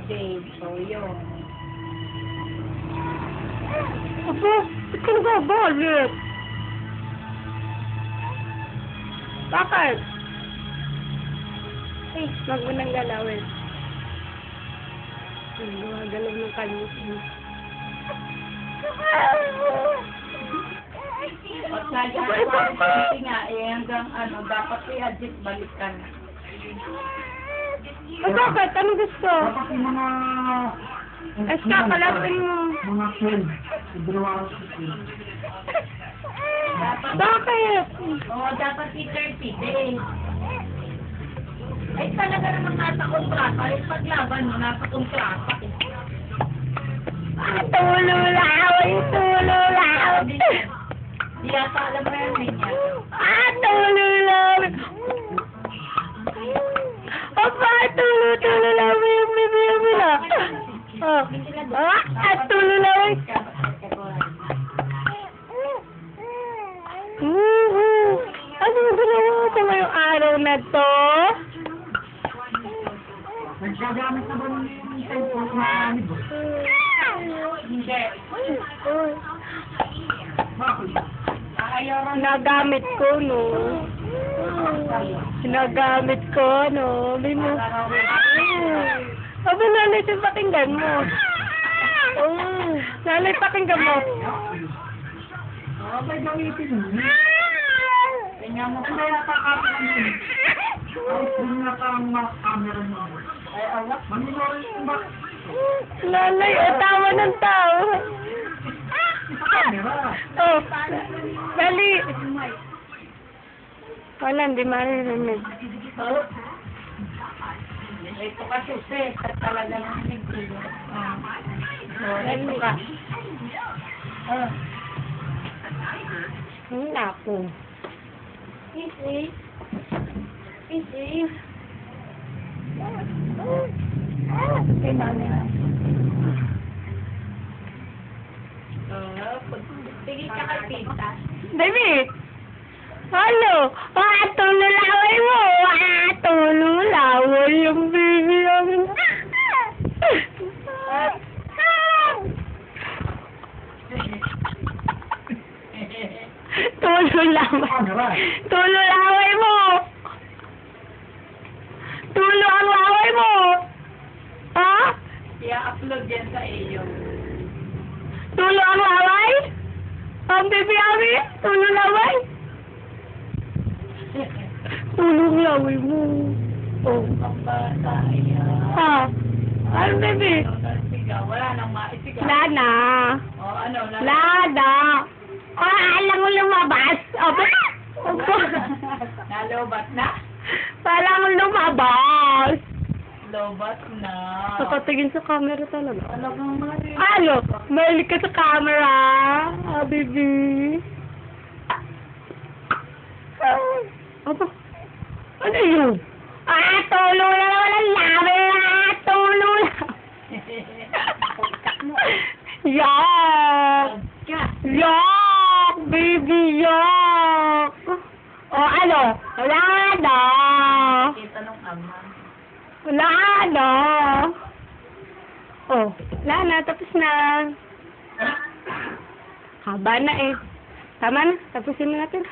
babe. So, yun. Apo, ba't ka nagagalit? Bakit? Eh, wag mo nang galawin. Gumagalaw ng kanyos mo. Pag nagagawa ko kasi nga, hanggang dapat i-adjust balikan. Bakit? Anong gusto? Dapat yung mga... Eska, kalapin mo. Mga 12. Dalawa ko Bakit? Oo, dapat i-30 days. Ay, talaga naman nasa kontrata. Ay, paglaban mo, nasa kontrata. Tululaw! Tululaw! Di yata alam mo yan, niya. Tululaw! Papa, tululaw mo yung bibili na. Tululaw! Anong ginawa ko ngayong araw na to? Nagsagamit na ba ng cellphone na gamit ba? Hindi. Bakit? Ayaw rin. Nagamit ko, no? Nagamit ko, no? Bino. Aba, nanay, pakinggan mo. Nanay, pakinggan mo. May gamitin mo. Tingnan mo. Ano yung kakapit mo? Ang nakang camera mo. Ay, awak. Maninorin mo ba? Nanay, tawa ng tao. Camera. Oh, dali. Wala, hindi maririnig. Oh. Ito kasi sis, talaga ng nagtilo. Ito ka. Naku. Easy. Easy. Tingin ka kay Tita. David! Hello! Tululaway mo! Tululaway yung baby namin. Tululaway. Camera. Tululaway mo! Tulo ang laway mo! Ha? I-upload yan sa iyo. Tulo ang laway? Ang baby namin? Tululaway? Tulong laway mo. Oh. Ang bata, ayan. Ha? Ano, baby? Wala nang maisigaw. Lana. O, ano? Lana. Alam mo lumabas. Opo. Opo. Nalobat na? Parang lumabas. Lobat na. Nakatingin sa camera talaga. Talagang mali. Ano? Mahilig ka sa camera. Baby. Opo. Ano yun? Tulo na naman ang labi. Tulo na. Yak! Yak! Baby, yak! O ano? Wala na! Kita nung ama. Wala na! Oh, wala na. Tapos na. Haba na eh. Tama na. Tapusin na natin.